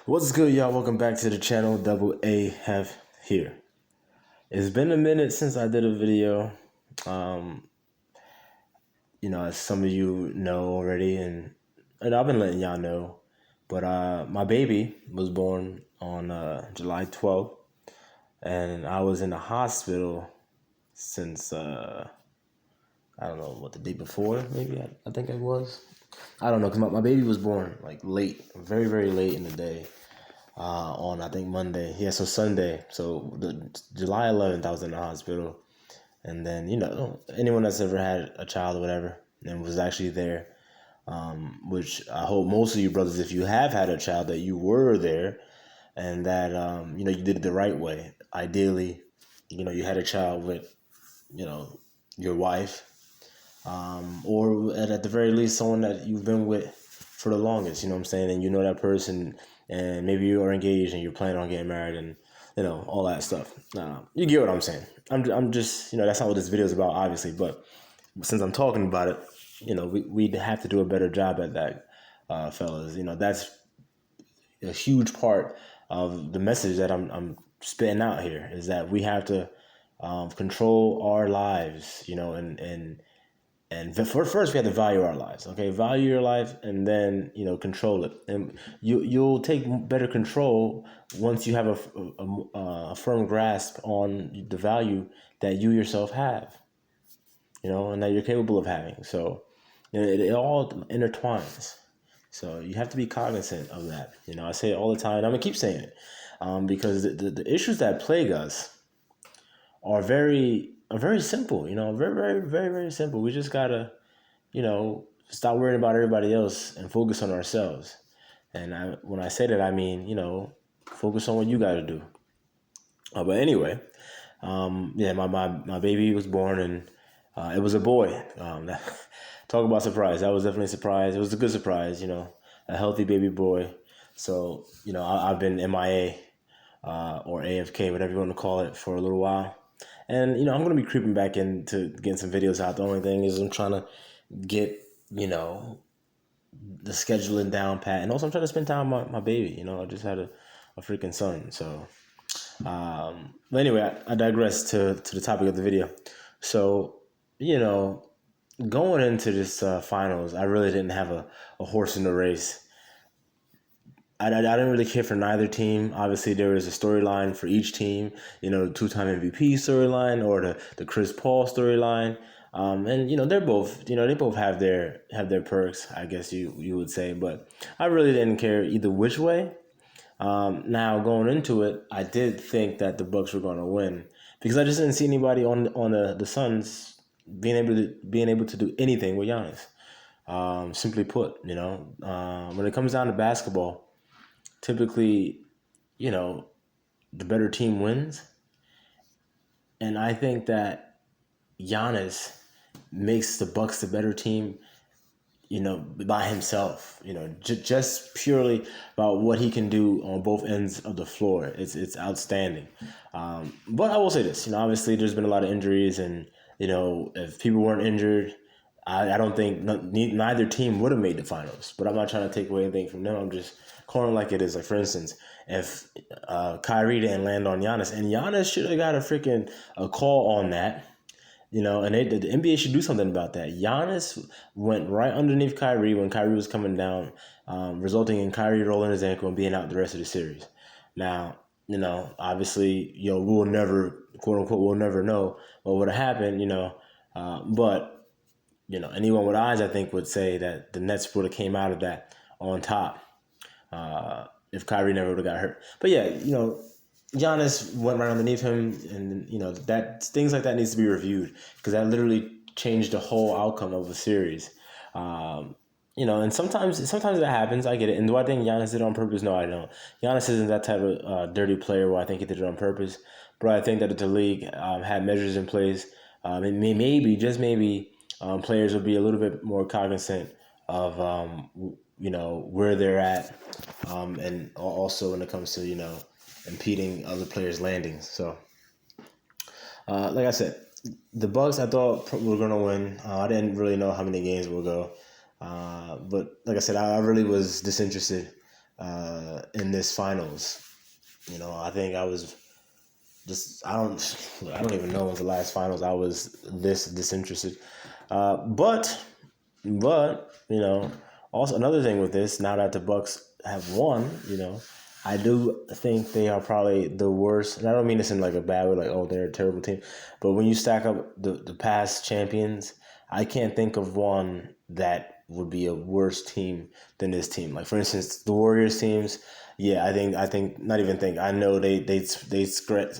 What's good, y'all? Welcome back to the channel. Double A Heff here. It's been a minute since I did a video. Um, as some of you know already, and I've been letting y'all know. But my baby was born on July 12th, and I was in the hospital since I don't know what the day before, maybe I think it was. I don't know, because my baby was born like late, very, very late in the day. On I think Monday. Yeah, so Sunday. So the July 11th, I was in the hospital, and then anyone that's ever had a child or whatever and was actually there, which I hope most of you brothers, if you have had a child, that you were there, and that you did it the right way. Ideally, you had a child with your wife, or at the very least someone that you've been with for the longest. You know what I'm saying, and you know that person, and maybe you are engaged and you're planning on getting married, and all that stuff. You get what I'm saying. I'm just that's not what this video is about, obviously, but since I'm talking about it, we'd have to do a better job at that, fellas. That's a huge part of the message that I'm spitting out here, is that we have to control our lives, and first we have to value our lives. Okay, value your life, and then control it, and you'll take better control once you have a firm grasp on the value that you yourself have, and that you're capable of having. So it all intertwines. So you have to be cognizant of that. I say it all the time, and I'm gonna keep saying it, because the issues that plague us are very simple. Very, very, very, very simple. We just gotta stop worrying about everybody else and focus on ourselves. And when I say that, I mean focus on what you gotta do. But anyway, my baby was born, and it was a boy. Talk about surprise. That was definitely a surprise. It was a good surprise. A healthy baby boy. So I've been MIA, or AFK, whatever you want to call it, for a little while. And I'm gonna be creeping back into getting some videos out. The only thing is I'm trying to get the scheduling down pat, and also I'm trying to spend time with my baby. I just had a freaking son. So but anyway, I digress to the topic of the video. So going into this finals, I really didn't have a horse in the race. I didn't really care for neither team. Obviously, there was a storyline for each team. Two-time MVP storyline, or the Chris Paul storyline. And they're both they both have their perks, I guess you would say. But I really didn't care either which way. Now going into it, I did think that the Bucks were going to win, because I just didn't see anybody on the Suns being able to do anything with Giannis. Simply put, when it comes down to basketball, typically, the better team wins. And I think that Giannis makes the Bucks the better team, by himself, just purely about what he can do on both ends of the floor. It's outstanding. But I will say this, obviously there's been a lot of injuries, and, if people weren't injured, I don't think neither team would have made the finals. But I'm not trying to take away anything from them. I'm just calling it like it is. Like, for instance, if Kyrie didn't land on Giannis, and Giannis should have got a call on that, and the NBA should do something about that. Giannis went right underneath Kyrie when Kyrie was coming down, resulting in Kyrie rolling his ankle and being out the rest of the series. Now, obviously, we'll never, quote unquote, we'll never know what would have happened, but anyone with eyes, I think, would say that the Nets would have came out of that on top, if Kyrie never would have got hurt. But yeah, Giannis went right underneath him, and that things like that needs to be reviewed, because that literally changed the whole outcome of a series. And sometimes that happens. I get it. And do I think Giannis did it on purpose? No, I don't. Giannis isn't that type of dirty player where I think he did it on purpose. But I think that the league had measures in place. And maybe, just maybe, players will be a little bit more cognizant of where they're at, and also when it comes to impeding other players' landings. So, like I said, the Bucks, I thought, were gonna win. I didn't really know how many games will go, but like I said, I really was disinterested in this finals. I think I was just I don't even know when's the last finals I was this disinterested. But also another thing with this, now that the Bucks have won, I do think they are probably the worst. And I don't mean this in like a bad way, like, oh, they're a terrible team. But when you stack up the past champions, I can't think of one that would be a worse team than this team. Like, for instance, the Warriors teams. Yeah, I think not even think. I know they scrape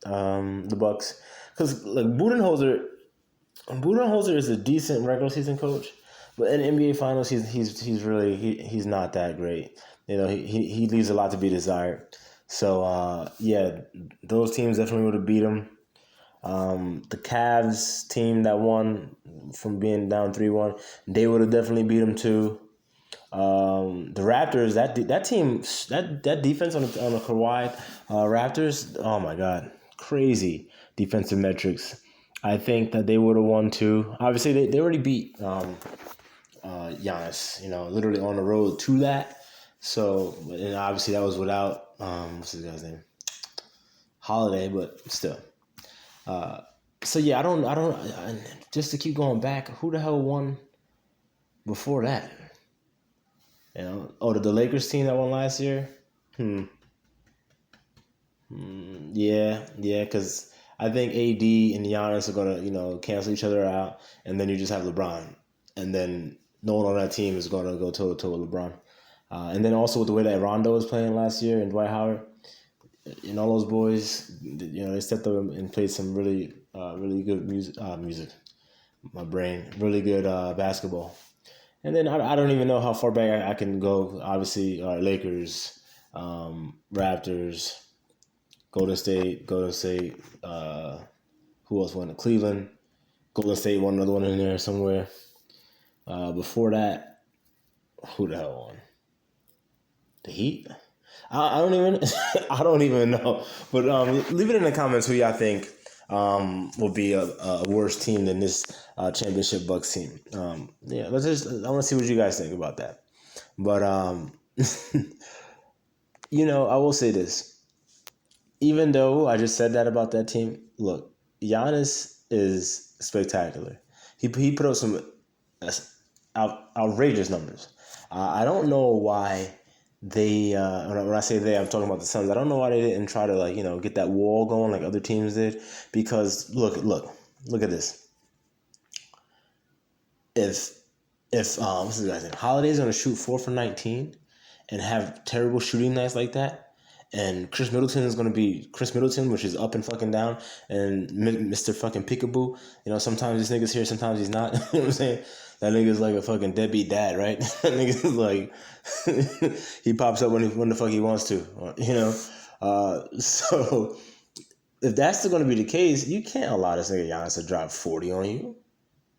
the Bucks, because like Budenholzer is a decent regular season coach, but in NBA Finals, he's not that great. He leaves a lot to be desired. So yeah, those teams definitely would have beat him. The Cavs team that won from being down 3-1, they would have definitely beat him too. The Raptors, that team, that defense on the Kawhi Raptors, oh my God, crazy defensive metrics. I think that they would have won too. Obviously, they already beat Giannis, literally on the road to that. So, and obviously that was without what's this guy's name, Holiday, but still. So yeah, just to keep going back, who the hell won before that? The Lakers team that won last year. Yeah, because I think AD and Giannis are gonna cancel each other out, and then you just have LeBron, and then no one on that team is gonna go toe to toe with LeBron. And then also with the way that Rondo was playing last year and Dwight Howard and all those boys, they stepped up and played some really good music. My brain, really good basketball. And then I don't even know how far back I can go. Obviously, Lakers, Raptors, Golden State. Who else won? Cleveland. Golden State won another one in there somewhere. Before that, who the hell won? The Heat. I don't even I don't even know. But leave it in the comments who y'all think will be a worse team than this championship Bucks team. Yeah, I want to see what you guys think about that. But I will say this. Even though I just said that about that team, look, Giannis is spectacular. He put up some outrageous numbers. I don't know why they when I say they, I'm talking about the Suns. I don't know why they didn't try to get that wall going like other teams did. Because look at this. If what's this guy's name? Holiday's gonna shoot 4 for 19 and have terrible shooting nights like that. And Chris Middleton is going to be Chris Middleton, which is up and fucking down. And Mr. fucking Peekaboo. Sometimes this nigga's here, sometimes he's not. You know what I'm saying? That nigga's like a fucking deadbeat dad, right? That nigga's like, he pops up when the fuck he wants to, So, if that's still going to be the case, you can't allow this nigga Giannis to drop 40 on you.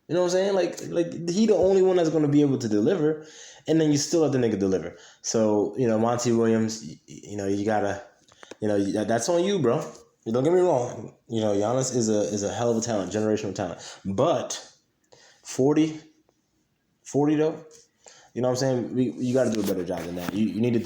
You know what I'm saying? Like he the only one that's going to be able to deliver, and then you still have the nigga deliver. So Monty Williams, you gotta, that's on you, bro. Don't get me wrong. Giannis is a hell of a talent, generational talent. But 40 though, you know what I'm saying? You got to do a better job than that. You needed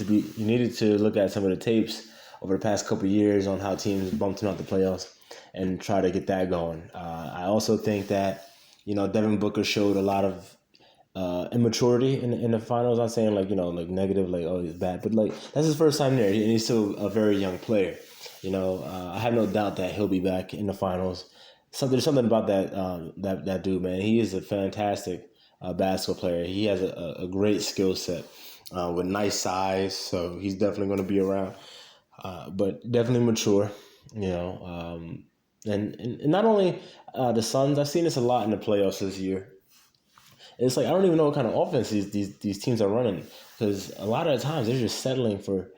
to look at some of the tapes over the past couple of years on how teams bumped him out the playoffs and try to get that going. I also think that. Devin Booker showed a lot of immaturity in the finals. I'm not saying like negative, like, oh, he's bad, but like that's his first time there, and he's still a very young player. I have no doubt that he'll be back in the finals. There's something about that dude, man. He is a fantastic basketball player. He has a great skill set with nice size, so he's definitely going to be around. But definitely mature, And not only the Suns, I've seen this a lot in the playoffs this year. It's like I don't even know what kind of offense these teams are running, because a lot of the times they're just settling for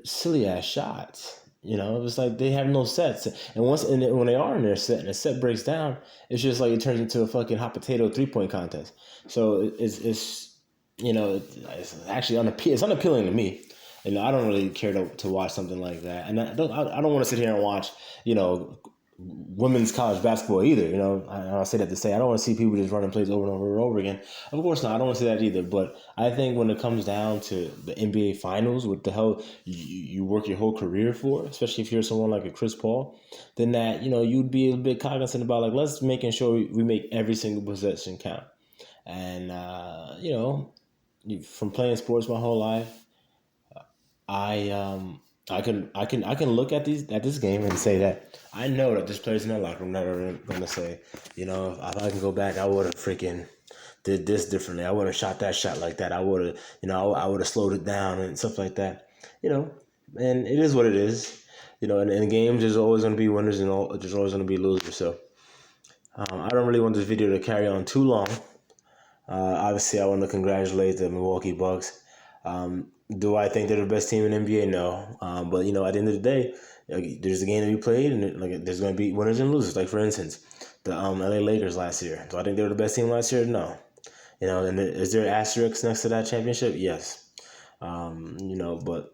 silly ass shots. It's like they have no sets, and when they are in their set and the set breaks down, it's just like it turns into a fucking hot potato 3-point contest. So it's actually it's unappealing to me. I don't really care to watch something like that, and I don't want to sit here and watch women's college basketball either. You know, I say that to say I don't want to see people just running plays over and over and over again. Of course not. I don't want to see that either. But I think when it comes down to the NBA Finals, what the hell you work your whole career for, especially if you're someone like a Chris Paul, then that you'd be a bit cognizant about like let's making sure we make every single possession count. And from playing sports my whole life, I I can look at this game and say that I know that there's players in that locker room that are gonna say, if I can go back, I would have freaking did this differently. I would have shot that shot like that. I would have, I would have slowed it down and stuff like that. You know, and it is what it is. In games, there's always gonna be winners and there's always gonna be losers. So I don't really want this video to carry on too long. Obviously, I want to congratulate the Milwaukee Bucks. Do I think they're the best team in the NBA? No. But at the end of the day, there's a game to be played, and there's going to be winners and losers. Like for instance, the LA Lakers last year. Do I think they were the best team last year? No. And is there asterisks next to that championship? Yes. But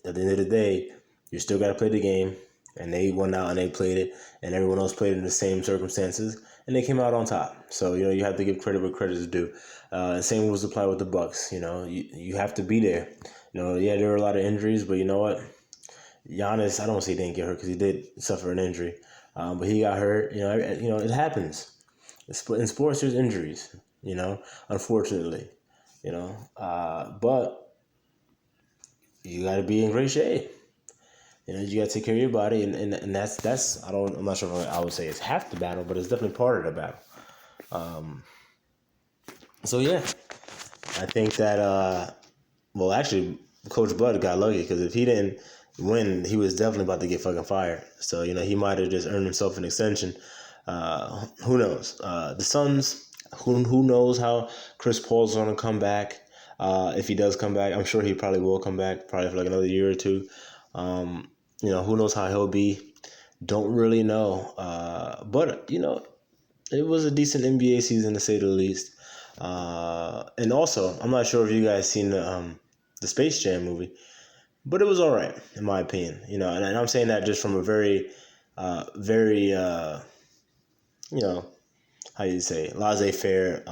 at the end of the day, you still got to play the game, and they went out and they played it, and everyone else played in the same circumstances, and they came out on top. So you have to give credit where credit is due. And same was applied with the Bucks. You have to be there. Yeah, there were a lot of injuries, but you know what? Giannis, I don't say he didn't get hurt because he did suffer an injury, but he got hurt. It happens. In sports, there's injuries. Unfortunately, but you got to be in great shape. You got to take care of your body, and that's I'm not sure if I would say it's half the battle, but it's definitely part of the battle. So yeah, I think that actually, Coach Bud got lucky because if he didn't win, he was definitely about to get fucking fired. So he might have just earned himself an extension. Who knows? The Suns, who knows how Chris Paul's gonna come back? If he does come back, I'm sure he probably will come back, probably for like another year or two. Who knows how he'll be? Don't really know. But it was a decent NBA season to say the least. And also, I'm not sure if you guys seen the Space Jam movie, but it was all right in my opinion. And I'm saying that just from a very, very, how you say, laissez-faire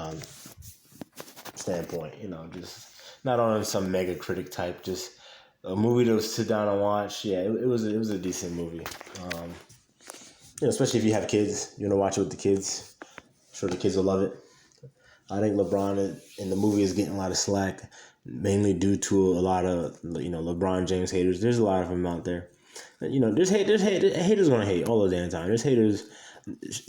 standpoint. Just not on some mega critic type, just a movie to sit down and watch. Yeah, it was a decent movie. Especially if you have kids, you want to watch it with the kids. I'm sure the kids will love it. I think LeBron in the movie is getting a lot of slack, mainly due to a lot of LeBron James haters. There's a lot of them out there. There's haters gonna hate all the damn time. There's haters.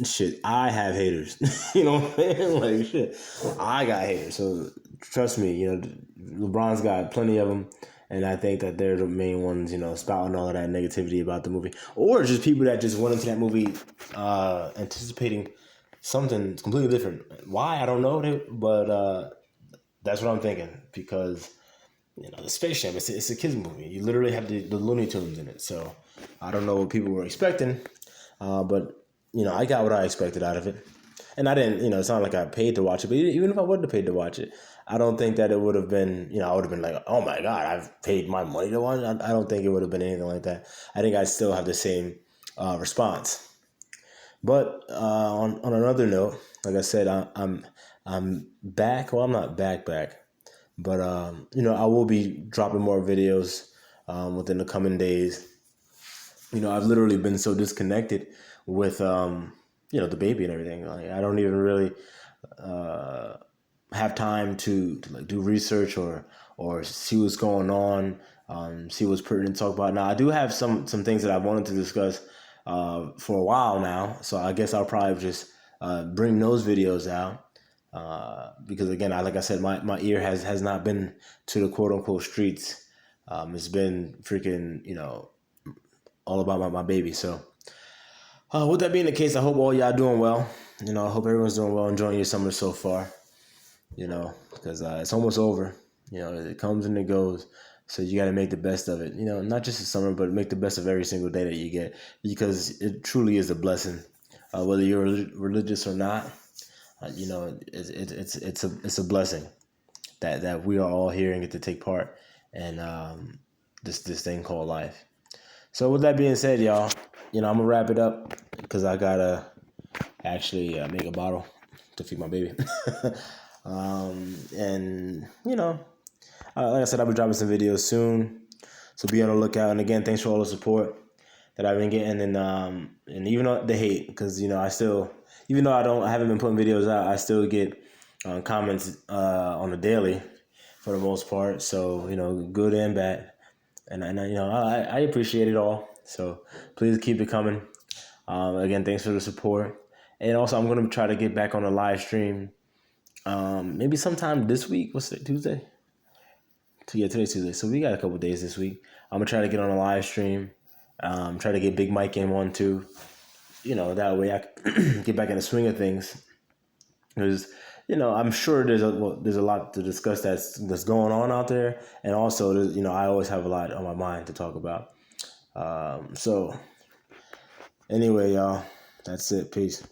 Shit, I have haters. You know what I'm saying? Like shit, I got haters. So trust me, LeBron's got plenty of them. And I think that they're the main ones, spouting all of that negativity about the movie. Or just people that just went into that movie anticipating something completely different. Why? I don't know. But that's what I'm thinking. Because, the Space Jam, it's a kid's movie. You literally have the Looney Tunes in it. So I don't know what people were expecting. But, I got what I expected out of it. And I didn't, it's not like I paid to watch it. But even if I would have paid to watch it, I don't think that it would have been, I would have been like, oh my God, I've paid my money to watch it. I don't think it would have been anything like that. I think I'd still have the same response. But on another note, like I said, I'm back. Well, I'm not back, but I will be dropping more videos within the coming days. I've literally been so disconnected with the baby and everything. Like I don't even really have time to like do research or see what's going on, see what's pertinent to talk about. Now I do have some things that I wanted to discuss for a while now, so I guess I'll probably just bring those videos out because again, like I said, my ear has not been to the quote unquote streets. It's been freaking all about my baby. So with that being the case, I hope all y'all doing well. I hope everyone's doing well, enjoying your summer so far. Because it's almost over. It comes and it goes. So you got to make the best of it. Not just the summer, but make the best of every single day that you get, because it truly is a blessing. Whether you're religious or not, it's a blessing that we are all here and get to take part in this thing called life. So with that being said, y'all, I'm gonna wrap it up because I gotta actually make a bottle to feed my baby. And like I said, I'll be dropping some videos soon, so be on the lookout. And again, thanks for all the support that I've been getting, and even the hate, because I still, even though I haven't been putting videos out, I still get comments on the daily for the most part. So good and bad, and I appreciate it all. So please keep it coming. Again, thanks for the support, and also I'm gonna try to get back on a live stream. Maybe sometime this week. What's it? Tuesday? Yeah, today's Tuesday. So we got a couple days this week. I'm gonna try to get on a live stream. Try to get Big Mike in one too. That way I can get back in the swing of things. Because I'm sure there's a lot to discuss that's going on out there, and also I always have a lot on my mind to talk about. So anyway, y'all, that's it. Peace.